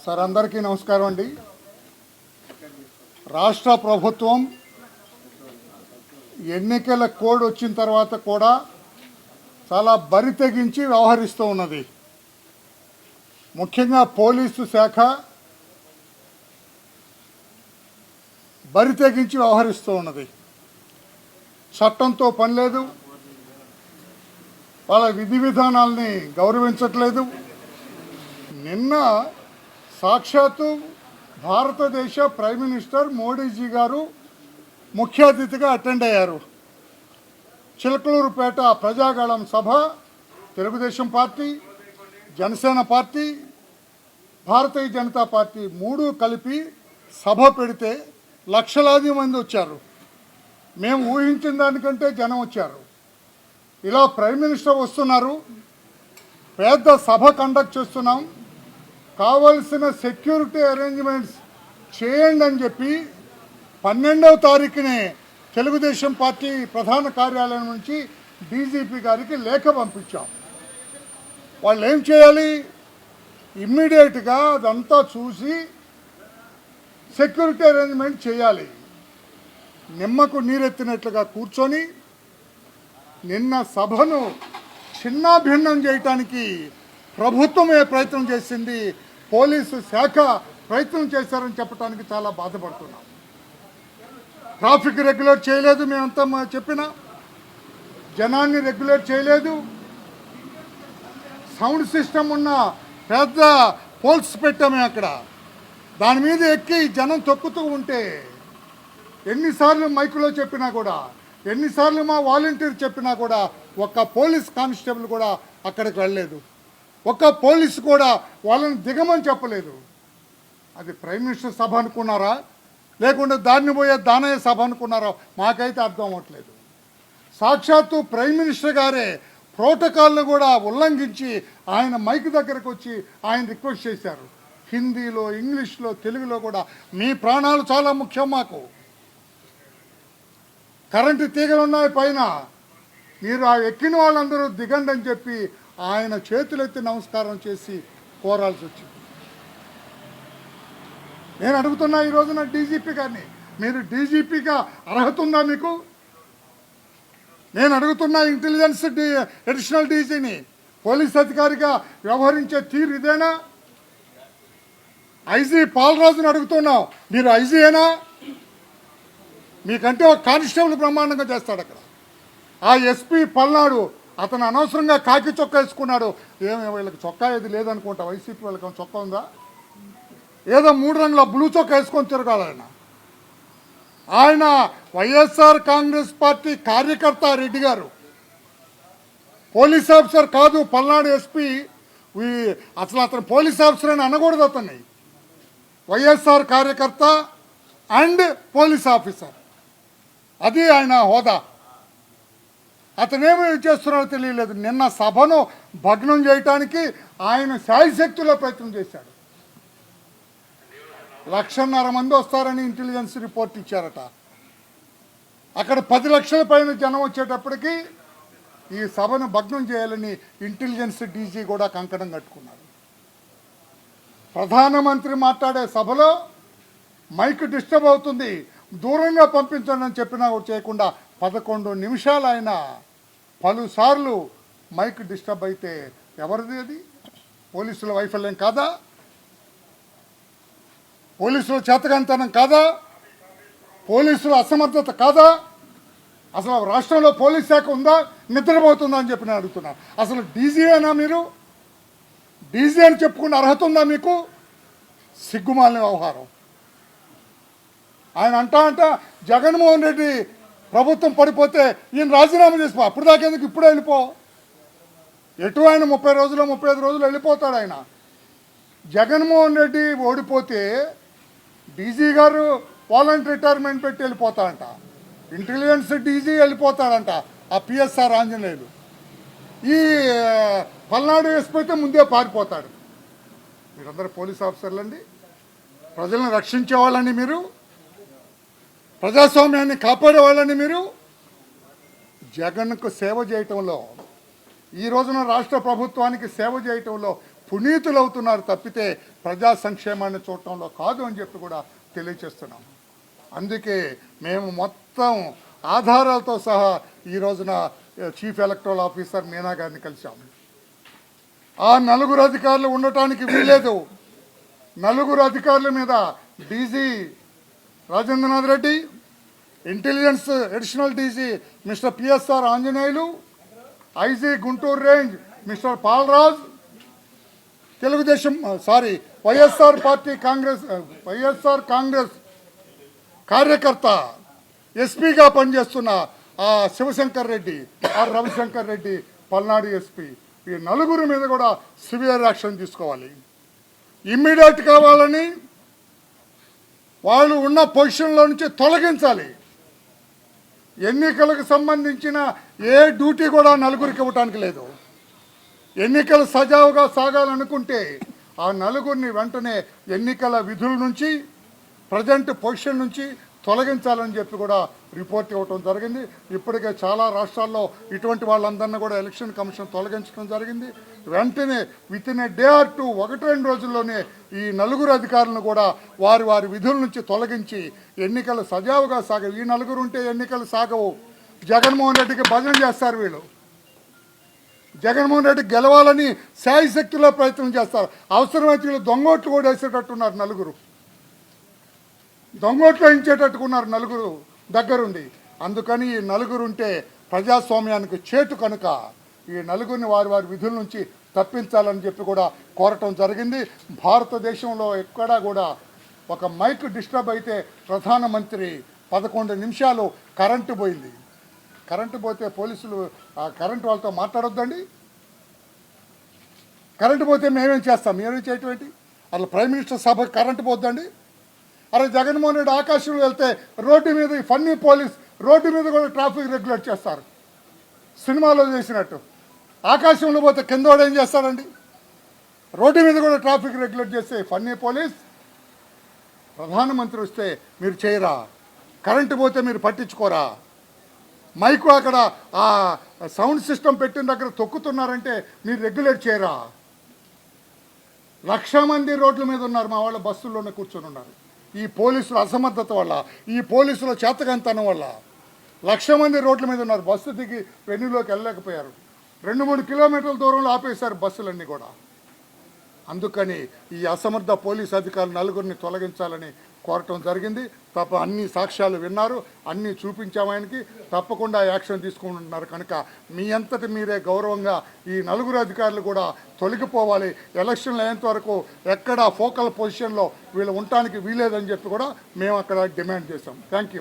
Sir అందరికీ నమస్కారం అండి. రాష్ట్ర ప్రభుత్వం ఎన్నికల కోడ్ వచ్చిన తర్వాత కూడా చాలా బరి తెగించి వ్యవహరిస్తూ ఉన్నది. ముఖ్యంగా పోలీసు శాఖ బరి తెగించి వ్యవహరిస్తూ ఉన్నది. చట్టంతో పని లేదు, వాళ్ళ విధి విధానాల్ని గౌరవించట్లేదు. నిన్న సాక్షాత్తు భారతదేశ ప్రైమ్ మినిస్టర్ మోడీజీ గారు ముఖ్య అతిథిగా అటెండ్ అయ్యారు. చిలకలూరుపేట ప్రజాగళం సభ Telugu Desam party, Janasena party, Bharatiya Janata party మూడు కలిపి సభ పెడితే లక్షలాది మంది వచ్చారు. మేము ఊహించిన దానికంటే జనం వచ్చారు. ఇలా ప్రైమ్ మినిస్టర్ వస్తున్నారు, పెద్ద సభ కండక్ట్ చేస్తున్నాం, కావలసిన సెక్యూరిటీ అరేంజ్మెంట్స్ చేయండి అని చెప్పి 12వ తారీఖునే తెలుగుదేశం పార్టీ ప్రధాన కార్యాలయం నుంచి డీజీపీ గారికి లేఖ పంపించాం. వాళ్ళు ఏం చేయాలి? ఇమ్మీడియట్గా అదంతా చూసి సెక్యూరిటీ అరేంజ్మెంట్ చేయాలి. నిమ్మకు నీరెత్తినట్లుగా కూర్చొని నిన్న సభను చిన్నాభిన్నం చేయటానికి ప్రభుత్వమే ప్రయత్నం చేసింది, పోలీసు శాఖ ప్రయత్నం చేశారని చెప్పడానికి చాలా బాధపడుతున్నాం. ట్రాఫిక్ రెగ్యులేట్ చేయలేదు, మేమంతా చెప్పినా జనాన్ని రెగ్యులేట్ చేయలేదు. సౌండ్ సిస్టమ్ ఉన్న పెద్ద పోల్స్ పెట్టామే అక్కడ, దాని మీద ఎక్కి జనం తొక్కుతూ ఉంటే ఎన్నిసార్లు మైకులో చెప్పినా కూడా, ఎన్నిసార్లు మా వాలంటీర్ చెప్పినా కూడా ఒక్క పోలీస్ కానిస్టేబుల్ కూడా అక్కడికి వెళ్ళలేదు, ఒక్క పోలీసు కూడా వాళ్ళని దిగమని చెప్పలేదు. అది ప్రైమ్ మినిస్టర్ సభ అనుకున్నారా, లేకుంటే దాన్ని పోయే దానయ్య సభ అనుకున్నారా? మాకైతే అర్థం అవ్వట్లేదు. సాక్షాత్తు ప్రైమ్ మినిస్టర్ గారే ప్రోటోకాల్ను కూడా ఉల్లంఘించి ఆయన మైక్ దగ్గరకు వచ్చి ఆయన రిక్వెస్ట్ చేశారు, హిందీలో, ఇంగ్లీష్లో, తెలుగులో కూడా, మీ ప్రాణాలు చాలా ముఖ్యం మాకు, కరెంటు తీగలు ఉన్నాయి పైన, మీరు ఆ ఎక్కిన వాళ్ళందరూ దిగండి అని చెప్పి ఆయన చేతులెత్తి నమస్కారం చేసి కోరాల్సి వచ్చింది. నేను అడుగుతున్నా ఈ రోజున డీజీపీ గారిని, మీరు డీజీపీగా అర్హత ఉందా మీకు? నేను అడుగుతున్నా ఇంటెలిజెన్స్ అడిషనల్ డీజీని, పోలీస్ అధికారిగా వ్యవహరించే తీరు ఇదేనా? ఐజీ పాలరాజుని అడుగుతున్నాం, మీరు ఐజీయేనా? మీకంటే ఒక కానిస్టేబుల్ బ్రహ్మాండంగా చేస్తాడు అక్కడ. ఆ ఎస్పీ పల్నాడు, అతను అనవసరంగా కాకి చొక్కా వేసుకున్నాడు. ఏమి వీళ్ళకి చొక్కా ఏది లేదనుకుంటా, వైసీపీ వాళ్ళకి చొక్కా ఉందా? ఏదో 3 రంగుల బ్లూ చొక్కా వేసుకొని తిరగాలి ఆయన. ఆయన వైఎస్ఆర్ కాంగ్రెస్ పార్టీ కార్యకర్త రెడ్డి గారు, పోలీస్ ఆఫీసర్ కాదు. పల్నాడు ఎస్పీ అసలు అతను పోలీస్ ఆఫీసర్ అని అనకూడదు, అతన్ని వైఎస్ఆర్ కార్యకర్త అండ్ పోలీస్ ఆఫీసర్, అది ఆయన హోదా. అతనేమి చేస్తున్నాడో తెలియలేదు. నిన్న సభను భగ్నం చేయటానికి ఆయన శాయశక్తుల్లో ప్రయత్నం చేశాడు. 1,50,000 మంది వస్తారని ఇంటెలిజెన్స్ రిపోర్ట్ ఇచ్చారట. అక్కడ 10 లక్షల పైన జనం వచ్చేటప్పటికి ఈ సభను భగ్నం చేయాలని ఇంటెలిజెన్స్ డీజీ కూడా కంకణం కట్టుకున్నారు. ప్రధానమంత్రి మాట్లాడే సభలో మైక్ డిస్టర్బ్ అవుతుంది, దూరంగా పంపించండి అని చెప్పినా చేయకుండా 11 నిమిషాలు ఆయన పలుసార్లు మైక్ డిస్టర్బ్ అయితే ఎవరిది అది? పోలీసుల వైఫల్యం కాదా? పోలీసుల చేతకాంతనం కాదా? పోలీసుల అసమర్థత కాదా? అసలు రాష్ట్రంలో పోలీస్ శాఖ ఉందా, నిద్రపోతుందా అని చెప్పి నేను అడుగుతున్నాను. అసలు డీజీ అయినా మీరు? డీజీ అని చెప్పుకున్న అర్హత ఉందా మీకు? సిగ్గుమాలిన వ్యవహారం. ఆయన అంట జగన్మోహన్ రెడ్డి ప్రభుత్వం పడిపోతే ఈయన రాజీనామా చేసిపో, అప్పుడు దాకేందుకు, ఇప్పుడే వెళ్ళిపో. ఎటు ఆయన 30 రోజులు 35 రోజులు వెళ్ళిపోతాడు ఆయన. జగన్మోహన్ రెడ్డి ఓడిపోతే డీజీ గారు వాలంటరీ రిటైర్మెంట్ పెట్టి వెళ్ళిపోతాడంట, ఇంటెలిజెన్స్ డీజీ వెళ్ళిపోతాడంట, ఆ పిఎస్ఆర్ ఆంజనేయులు. ఈ పల్నాడు ఎస్పీ ముందే పారిపోతాడు. మీరందరూ పోలీస్ ఆఫీసర్లండి, ప్రజలను రక్షించే వాళ్ళని మీరు, ప్రజాస్వామ్యాన్ని కాపాడే వాళ్ళని మీరు. జగన్కు సేవ చేయటంలో, ఈ రోజున రాష్ట్ర ప్రభుత్వానికి సేవ చేయటంలో పునీతులవుతున్నారు తప్పితే ప్రజా సంక్షేమాన్ని చూడటంలో కాదు అని చెప్పి కూడా తెలియచేస్తున్నాం. అందుకే మేము మొత్తం ఆధారాలతో సహా ఈ రోజున చీఫ్ ఎలక్టరల్ ఆఫీసర్ మీనా గారిని కలిశాము. ఆ నలుగురు అధికారులు ఉండటానికి వీలేదు. నలుగురు అధికారుల మీద DG Rajendranath Reddy, intelligence additional DG mister PSR Anjaneyulu, IG Guntur range mister Paulraj, YSR Congress కార్యకర్త ఎస్పీగా పనిచేస్తున్న ఆ శివశంకర్ రెడ్డి, ఆర్ రవిశంకర్ రెడ్డి, పల్నాడు ఎస్పీ, ఈ నలుగురి మీద కూడా సివియర్ యాక్షన్ తీసుకోవాలి. ఇమ్మీడియట్ కావాలని వాళ్ళు ఉన్న పొజిషన్లో నుంచి తొలగించాలి. ఎన్నికలకు సంబంధించిన ఏ డ్యూటీ కూడా నలుగురికి ఇవ్వటానికి లేదు. ఎన్నికలు సజావుగా సాగాలనుకుంటే ఆ నలుగురిని వెంటనే ఎన్నికల విధుల నుంచి, ప్రజెంట్ పొజిషన్ నుంచి తొలగించాలని చెప్పి కూడా రిపోర్ట్ ఇవ్వటం జరిగింది. ఇప్పటికే చాలా రాష్ట్రాల్లో ఇటువంటి వాళ్ళందరినీ కూడా ఎలక్షన్ కమిషన్ తొలగించడం జరిగింది. వెంటనే within A day or two, 1-2 రోజుల్లోనే ఈ నలుగురు అధికారులను కూడా వారి వారి విధుల నుంచి తొలగించి ఎన్నికలు సజావుగా సాగవు. ఈ నలుగురు ఉంటే ఎన్నికలు సాగవు. జగన్మోహన్ రెడ్డికి భజన చేస్తారు వీళ్ళు. జగన్మోహన్ రెడ్డి గెలవాలని శాయశక్తిలో ప్రయత్నం చేస్తారు. అవసరమైతే వీళ్ళు దొంగోట్లు కూడా వేసేటట్టున్నారు. నలుగురు దొంగోట్లు వేయించేటట్టుకున్నారు నలుగురు దగ్గరుండి. అందుకని ఈ నలుగురు ఉంటే ప్రజాస్వామ్యానికి చేటు కనుక ఈ నలుగురిని వారి వారి విధుల నుంచి తప్పించాలని చెప్పి కూడా కోరటం జరిగింది. భారతదేశంలో ఎక్కడా కూడా ఒక మైక్ డిస్టర్బ్ అయితే ప్రధానమంత్రి 11 నిమిషాలు కరెంటు పోయింది. కరెంటు పోతే పోలీసులు కరెంటు వాళ్ళతో మాట్లాడొద్దండి. కరెంటు పోతే మేమేం చేస్తాం? మేమేం చేయటం ఏంటి? అసలు ప్రైమ్ మినిస్టర్ సభకు కరెంటు పోద్దండి. అరే జగన్మోహన్ రెడ్డి ఆకాశంలో వెళ్తే రోడ్డు మీద ఫన్నీ పోలీస్ రోడ్డు మీద కూడా ట్రాఫిక్ రెగ్యులేట్ చేస్తారు. సినిమాలో చేసినట్టు ఆకాశంలో పోతే కిందోడు ఏం చేస్తారండి? రోడ్డు మీద కూడా ట్రాఫిక్ రెగ్యులేట్ చేస్తే ఫన్నీ పోలీస్. ప్రధానమంత్రి వస్తే మీరు చేయరా? కరెంటు పోతే మీరు పట్టించుకోరా? మైకు అక్కడ ఆ సౌండ్ సిస్టమ్ పెట్టిన దగ్గర తొక్కుతున్నారంటే మీరు రెగ్యులేట్ చేయరా? 1,00,000 మంది రోడ్ల మీద ఉన్నారు. మా వాళ్ళ బస్సుల్లోనే కూర్చొని ఉన్నారు. ఈ పోలీసుల అసమర్థత వల్ల, ఈ పోలీసుల చేతకంతనం వల్ల 1,00,000 మంది రోడ్ల మీద ఉన్నారు. బస్సు దిగి వెన్నులోకి వెళ్ళలేకపోయారు. 2-3 కిలోమీటర్ల దూరంలో ఆపేశారు బస్సులన్నీ కూడా. అందుకని ఈ అసమర్థ పోలీస్ అధికారులు నలుగురిని తొలగించాలని కోరటం జరిగింది. అన్ని సాక్ష్యాలు విన్నారు, అన్నీ చూపించాము ఆయనకి. తప్పకుండా యాక్షన్ తీసుకుంటున్నారు కనుక మీ అంతటి మీరే గౌరవంగా ఈ నలుగురు అధికారులు కూడా తొలగిపోవాలి. ఎలక్షన్లు అయ్యేంత వరకు ఎక్కడ ఫోకల్ పొజిషన్లో వీళ్ళు ఉండటానికి వీలేదని చెప్పి కూడా మేము అక్కడ డిమాండ్ చేశాం. Thank you.